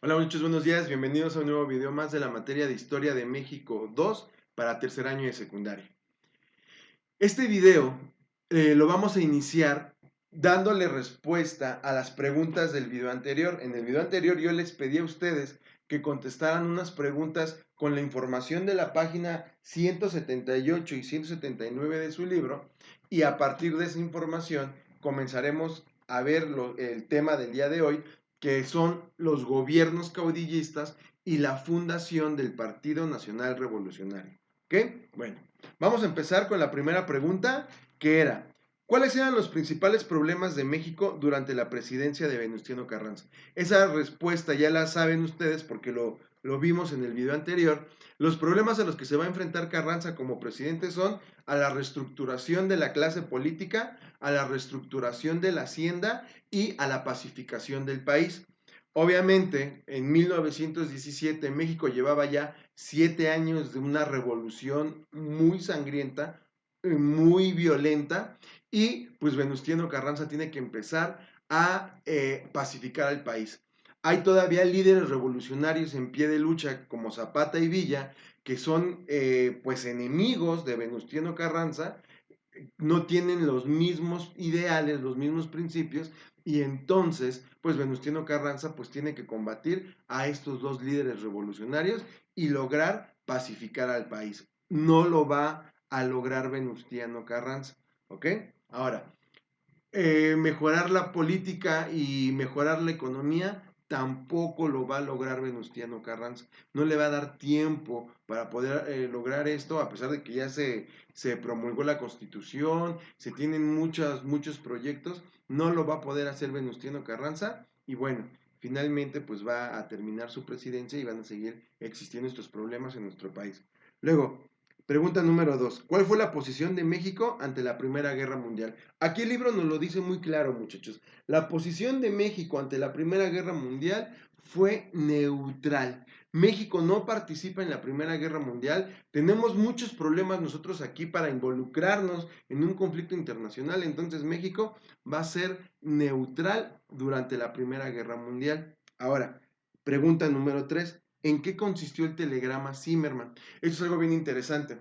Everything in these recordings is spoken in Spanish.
Hola muchachos, buenos días, bienvenidos a un nuevo video más de la materia de Historia de México 2 para tercer año de secundaria. Este video lo vamos a iniciar dándole respuesta a las preguntas del video anterior. En el video anterior yo les pedí a ustedes que contestaran unas preguntas con la información de la página 178 y 179 de su libro, y a partir de esa información comenzaremos a ver el tema del día de hoy, que son los gobiernos caudillistas y la fundación del Partido Nacional Revolucionario. ¿Ok? Bueno, vamos a empezar con la primera pregunta, que era, ¿cuáles eran los principales problemas de México durante la presidencia de Venustiano Carranza? Esa respuesta ya la saben ustedes porque lo vimos en el video anterior. Los problemas a los que se va a enfrentar Carranza como presidente son a la reestructuración de la clase política, a la reestructuración de la hacienda y a la pacificación del país. Obviamente, en 1917 México llevaba ya 7 años de una revolución muy sangrienta, muy violenta, y pues Venustiano Carranza tiene que empezar a pacificar al país. Hay todavía líderes revolucionarios en pie de lucha como Zapata y Villa, que son pues enemigos de Venustiano Carranza, no tienen los mismos ideales, los mismos principios, y entonces, pues Venustiano Carranza pues tiene que combatir a estos dos líderes revolucionarios y lograr pacificar al país. No lo va a lograr Venustiano Carranza, ¿ok? Ahora, mejorar la política y mejorar la economía tampoco lo va a lograr Venustiano Carranza. No le va a dar tiempo para poder lograr esto, a pesar de que ya se promulgó la Constitución, se tienen muchos proyectos, no lo va a poder hacer Venustiano Carranza, y bueno, finalmente pues va a terminar su presidencia y van a seguir existiendo estos problemas en nuestro país. Luego, pregunta número 2. ¿Cuál fue la posición de México ante la Primera Guerra Mundial? Aquí el libro nos lo dice muy claro, muchachos. La posición de México ante la Primera Guerra Mundial fue neutral. México no participa en la Primera Guerra Mundial. Tenemos muchos problemas nosotros aquí para involucrarnos en un conflicto internacional. Entonces México va a ser neutral durante la Primera Guerra Mundial. Ahora, pregunta número 3. ¿En qué consistió el telegrama Zimmermann? Esto es algo bien interesante.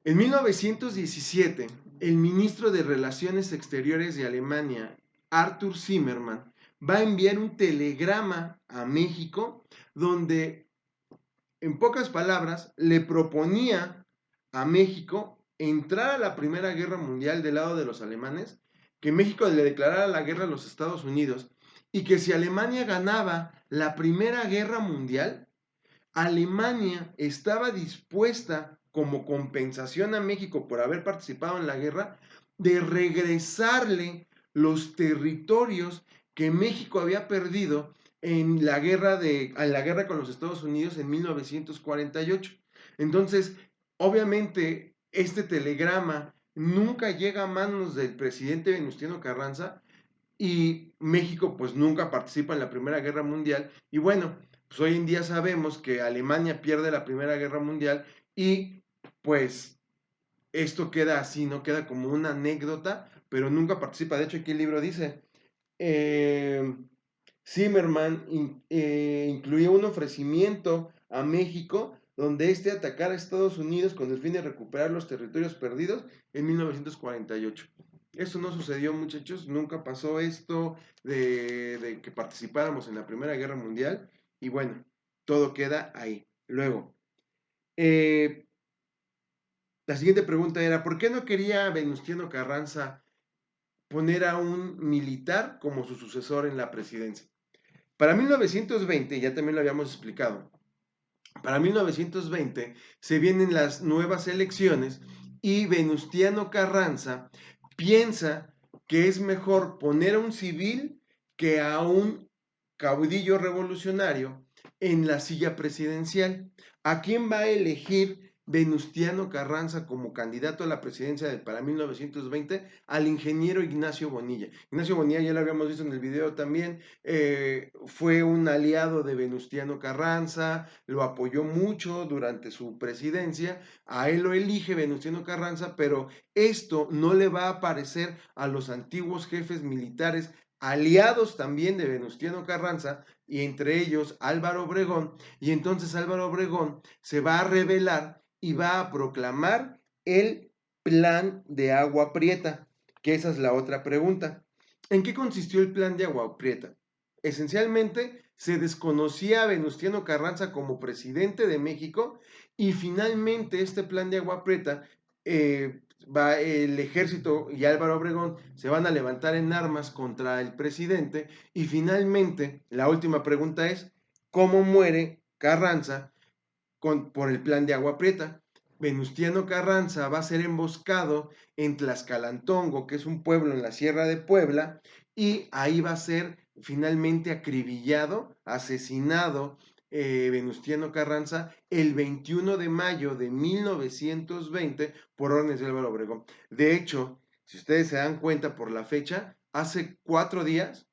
En 1917, el ministro de Relaciones Exteriores de Alemania, Arthur Zimmermann, va a enviar un telegrama a México donde, en pocas palabras, le proponía a México entrar a la Primera Guerra Mundial del lado de los alemanes, que México le declarara la guerra a los Estados Unidos, y que si Alemania ganaba la Primera Guerra Mundial, Alemania estaba dispuesta, como compensación a México por haber participado en la guerra, de regresarle los territorios que México había perdido en la guerra con los Estados Unidos en 1948. Entonces, obviamente, este telegrama nunca llega a manos del presidente Venustiano Carranza, y México pues nunca participa en la Primera Guerra Mundial, y bueno, pues hoy en día sabemos que Alemania pierde la Primera Guerra Mundial, y pues esto queda así, ¿no? Queda como una anécdota, pero nunca participa. De hecho, aquí el libro dice, eh, Zimmerman incluía un ofrecimiento a México donde éste atacara a Estados Unidos con el fin de recuperar los territorios perdidos en 1948. Eso no sucedió, muchachos, nunca pasó esto de que participáramos en la Primera Guerra Mundial, y bueno, todo queda ahí. Luego, eh, la siguiente pregunta era, ¿por qué no quería Venustiano Carranza poner a un militar como su sucesor en la presidencia? Para 1920, ya también lo habíamos explicado, para 1920 se vienen las nuevas elecciones y Venustiano Carranza piensa que es mejor poner a un civil que a un caudillo revolucionario en la silla presidencial. ¿A quién va a elegir Venustiano Carranza como candidato a la presidencia para 1920? Al ingeniero Ignacio Bonilla. Ignacio Bonilla, ya lo habíamos visto en el video también, fue un aliado de Venustiano Carranza, lo apoyó mucho durante su presidencia, a él lo elige Venustiano Carranza, pero esto no le va a parecer a los antiguos jefes militares aliados también de Venustiano Carranza, y entre ellos Álvaro Obregón, y entonces Álvaro Obregón se va a rebelar y va a proclamar el Plan de Agua Prieta, que esa es la otra pregunta. ¿En qué consistió el Plan de Agua Prieta? Esencialmente se desconocía a Venustiano Carranza como presidente de México, y finalmente este Plan de Agua Prieta, va el ejército y Álvaro Obregón se van a levantar en armas contra el presidente, y finalmente la última pregunta es, ¿cómo muere Carranza por el Plan de Agua Prieta? Venustiano Carranza va a ser emboscado en Tlaxcalantongo, que es un pueblo en la Sierra de Puebla, y ahí va a ser finalmente acribillado, asesinado, Venustiano Carranza el 21 de mayo de 1920 por órdenes de Álvaro Obregón. De hecho, si ustedes se dan cuenta por la fecha, hace 4 días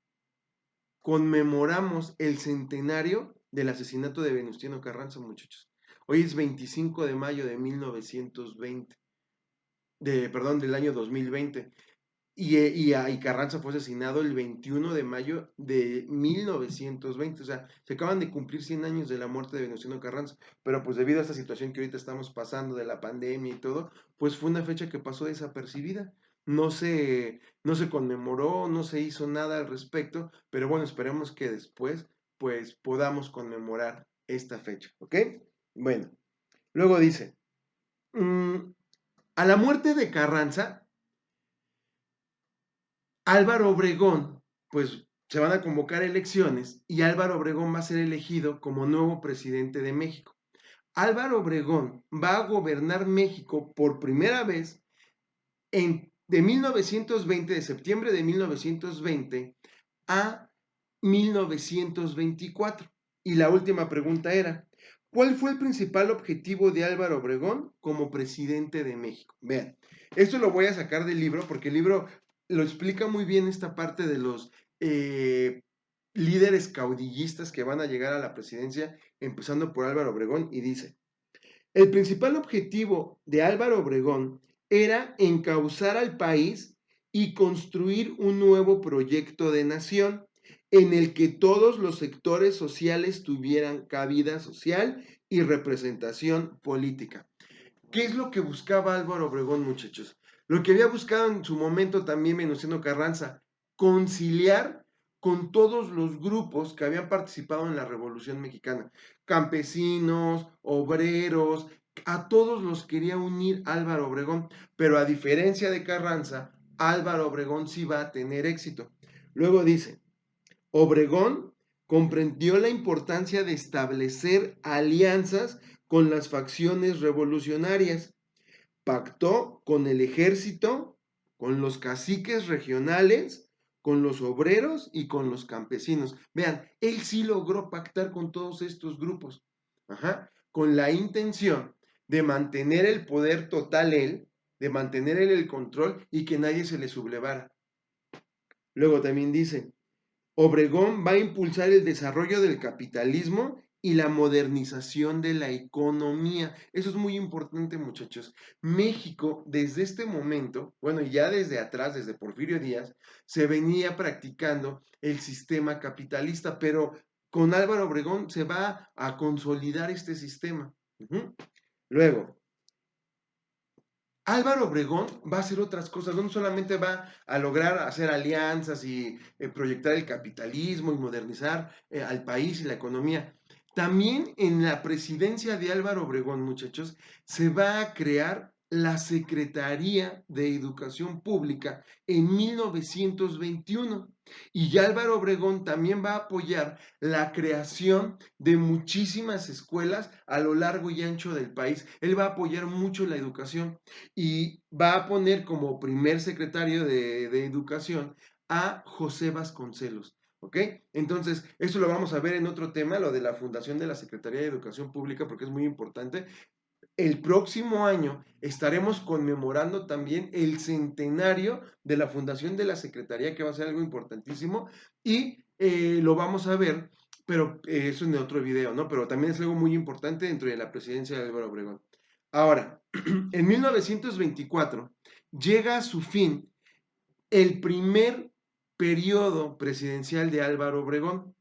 conmemoramos el centenario del asesinato de Venustiano Carranza, muchachos. Hoy es 25 de mayo de 1920, perdón, del año 2020. Y Carranza fue asesinado el 21 de mayo de 1920. O sea, se acaban de cumplir 100 años de la muerte de Venustiano Carranza. Pero pues debido a esta situación que ahorita estamos pasando de la pandemia y todo, pues fue una fecha que pasó desapercibida. No se conmemoró, no se hizo nada al respecto, pero bueno, esperemos que después pues podamos conmemorar esta fecha, ¿ok? Bueno, luego dice, a la muerte de Carranza, Álvaro Obregón, pues se van a convocar elecciones y Álvaro Obregón va a ser elegido como nuevo presidente de México. Álvaro Obregón va a gobernar México por primera vez de 1920, de septiembre de 1920 a 1924. Y la última pregunta era, ¿cuál fue el principal objetivo de Álvaro Obregón como presidente de México? Vean, esto lo voy a sacar del libro porque el libro lo explica muy bien, esta parte de los líderes caudillistas que van a llegar a la presidencia, empezando por Álvaro Obregón, y dice, el principal objetivo de Álvaro Obregón era encauzar al país y construir un nuevo proyecto de nación en el que todos los sectores sociales tuvieran cabida social y representación política. ¿Qué es lo que buscaba Álvaro Obregón, muchachos? Lo que había buscado en su momento también Venustiano Carranza, conciliar con todos los grupos que habían participado en la Revolución Mexicana, campesinos, obreros, a todos los quería unir Álvaro Obregón, pero a diferencia de Carranza, Álvaro Obregón sí va a tener éxito. Luego dice, Obregón comprendió la importancia de establecer alianzas con las facciones revolucionarias. Pactó con el ejército, con los caciques regionales, con los obreros y con los campesinos. Vean, él sí logró pactar con todos estos grupos, con la intención de mantener el poder total él, de mantener él el control y que nadie se le sublevara. Luego también dice, Obregón va a impulsar el desarrollo del capitalismo y la modernización de la economía. Eso es muy importante, muchachos. México, desde este momento, bueno, ya desde atrás, desde Porfirio Díaz, se venía practicando el sistema capitalista, pero con Álvaro Obregón se va a consolidar este sistema. Luego, Álvaro Obregón va a hacer otras cosas, no solamente va a lograr hacer alianzas y proyectar el capitalismo y modernizar al país y la economía. También en la presidencia de Álvaro Obregón, muchachos, se va a crear la Secretaría de Educación Pública en 1921. Y Álvaro Obregón también va a apoyar la creación de muchísimas escuelas a lo largo y ancho del país. Él va a apoyar mucho la educación y va a poner como primer secretario de Educación a José Vasconcelos. ¿Ok? Entonces, esto lo vamos a ver en otro tema, lo de la fundación de la Secretaría de Educación Pública, porque es muy importante. El próximo año estaremos conmemorando también el centenario de la fundación de la Secretaría, que va a ser algo importantísimo, y lo vamos a ver, pero eso en otro video, ¿no? Pero también es algo muy importante dentro de la presidencia de Álvaro Obregón. Ahora, en 1924 llega a su fin el primer periodo presidencial de Álvaro Obregón.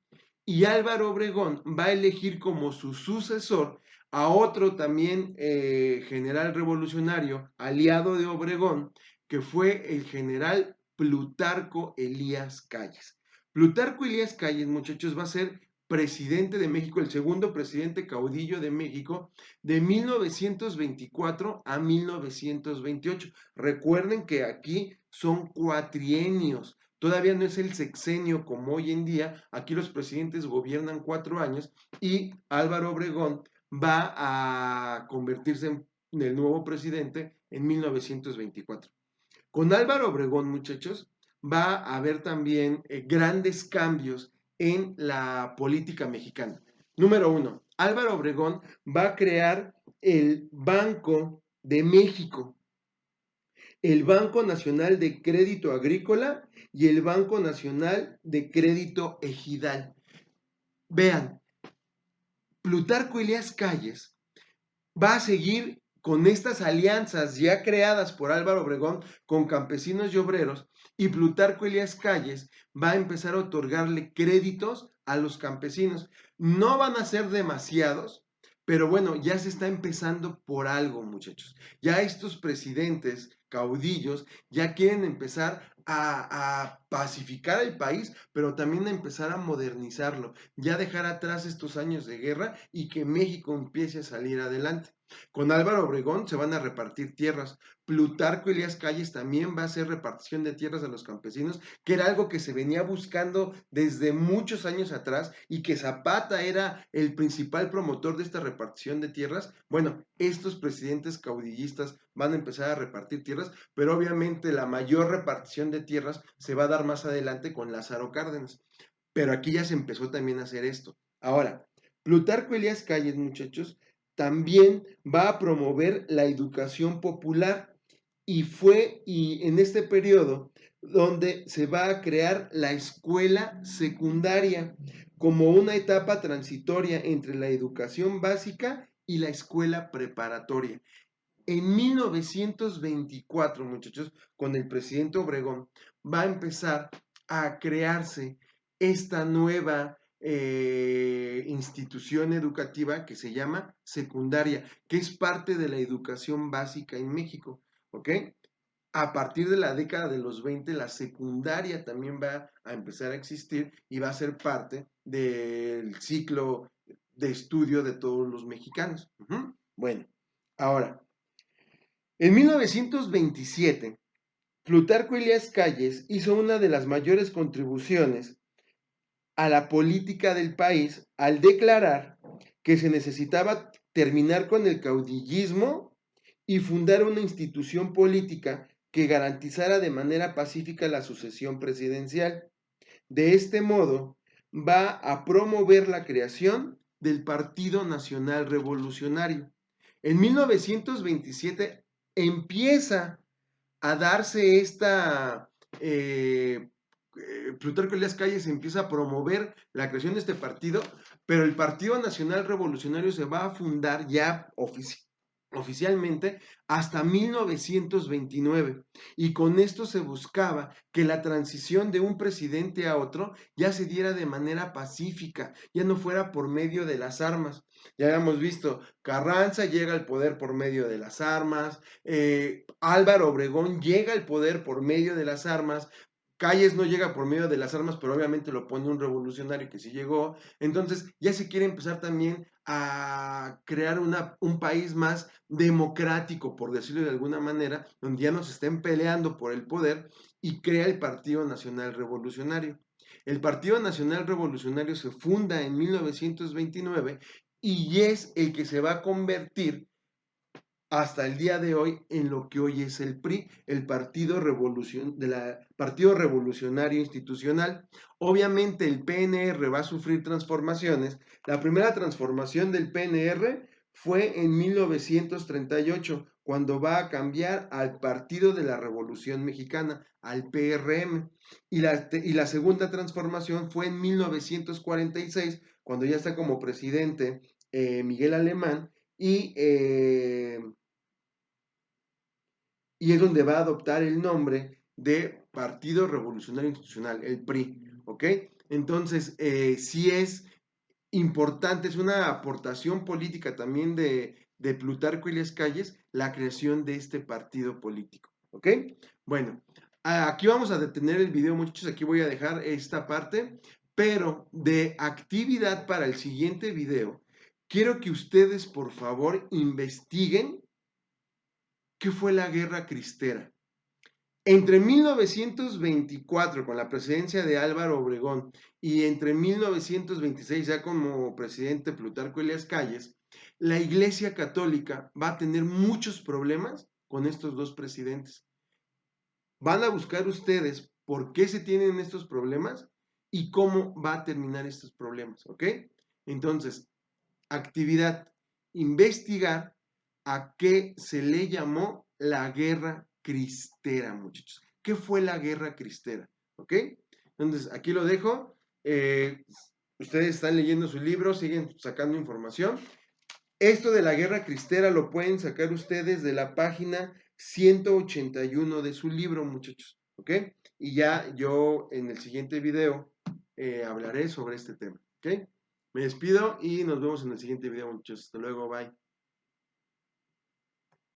Y Álvaro Obregón va a elegir como su sucesor a otro también general revolucionario, aliado de Obregón, que fue el general Plutarco Elías Calles. Plutarco Elías Calles, muchachos, va a ser presidente de México, el segundo presidente caudillo de México, de 1924 a 1928. Recuerden que aquí son cuatrienios. Todavía no es el sexenio como hoy en día. Aquí los presidentes gobiernan 4 años y Álvaro Obregón va a convertirse en el nuevo presidente en 1924. Con Álvaro Obregón, muchachos, va a haber también grandes cambios en la política mexicana. Número uno, Álvaro Obregón va a crear el Banco de México, el Banco Nacional de Crédito Agrícola y el Banco Nacional de Crédito Ejidal. Vean, Plutarco Elías Calles va a seguir con estas alianzas ya creadas por Álvaro Obregón con campesinos y obreros, y Plutarco Elías Calles va a empezar a otorgarle créditos a los campesinos. No van a ser demasiados, pero bueno, ya se está empezando por algo, muchachos. Ya estos presidentes caudillos ya quieren empezar a pacificar el país, pero también a empezar a modernizarlo, ya dejar atrás estos años de guerra y que México empiece a salir adelante. Con Álvaro Obregón se van a repartir tierras. Plutarco Elías Calles también va a hacer repartición de tierras a los campesinos, que era algo que se venía buscando desde muchos años atrás y que Zapata era el principal promotor de esta repartición de tierras. Bueno, estos presidentes caudillistas van a empezar a repartir tierras, pero obviamente la mayor repartición de tierras se va a dar más adelante con Lázaro Cárdenas. Pero aquí ya se empezó también a hacer esto. Ahora, Plutarco Elías Calles, muchachos, también va a promover la educación popular y en este periodo donde se va a crear la escuela secundaria como una etapa transitoria entre la educación básica y la escuela preparatoria. En 1924, muchachos, con el presidente Obregón, va a empezar a crearse esta nueva institución educativa que se llama secundaria, que es parte de la educación básica en México, ¿ok? A partir de la década de los 20, la secundaria también va a empezar a existir y va a ser parte del ciclo de estudio de todos los mexicanos. Bueno, ahora, en 1927, Plutarco Elías Calles hizo una de las mayores contribuciones a la política del país al declarar que se necesitaba terminar con el caudillismo y fundar una institución política que garantizara de manera pacífica la sucesión presidencial. De este modo, va a promover la creación del Partido Nacional Revolucionario. En 1927 empieza a darse Plutarco Elías Calles empieza a promover la creación de este partido, pero el Partido Nacional Revolucionario se va a fundar ya oficialmente hasta 1929 y con esto se buscaba que la transición de un presidente a otro ya se diera de manera pacífica, ya no fuera por medio de las armas. Ya habíamos visto, Carranza llega al poder por medio de las armas, Álvaro Obregón llega al poder por medio de las armas, Calles no llega por medio de las armas, pero obviamente lo pone un revolucionario que sí llegó. Entonces ya se quiere empezar también a crear un país más democrático, por decirlo de alguna manera, donde ya no se estén peleando por el poder y crea el Partido Nacional Revolucionario. El Partido Nacional Revolucionario se funda en 1929 y es el que se va a convertir hasta el día de hoy en lo que hoy es el PRI, el Partido Revolucionario Institucional. Obviamente el PNR va a sufrir transformaciones. La primera transformación del PNR fue en 1938, cuando va a cambiar al Partido de la Revolución Mexicana, al PRM. Y la segunda transformación fue en 1946, cuando ya está como presidente Miguel Alemán y es donde va a adoptar el nombre de Partido Revolucionario Institucional, el PRI, ¿ok? Entonces, sí es importante, es una aportación política también de Plutarco Elías Calles, la creación de este partido político, ¿ok? Bueno, aquí vamos a detener el video, muchachos, aquí voy a dejar esta parte, pero de actividad para el siguiente video, quiero que ustedes, por favor, investiguen qué fue la Guerra Cristera. Entre 1924, con la presidencia de Álvaro Obregón, y entre 1926, ya como presidente Plutarco Elías Calles, la Iglesia Católica va a tener muchos problemas con estos dos presidentes. Van a buscar ustedes por qué se tienen estos problemas y cómo va a terminar estos problemas, ¿ok? Entonces, actividad, investigar a qué se le llamó la Guerra Cristera, muchachos. ¿Qué fue la Guerra Cristera? ¿Ok? Entonces, aquí lo dejo. Ustedes están leyendo su libro, siguen sacando información. Esto de la Guerra Cristera lo pueden sacar ustedes de la página 181 de su libro, muchachos. ¿Ok? Y ya yo en el siguiente video hablaré sobre este tema. ¿Ok? Me despido y nos vemos en el siguiente video, muchachos. Hasta luego, bye.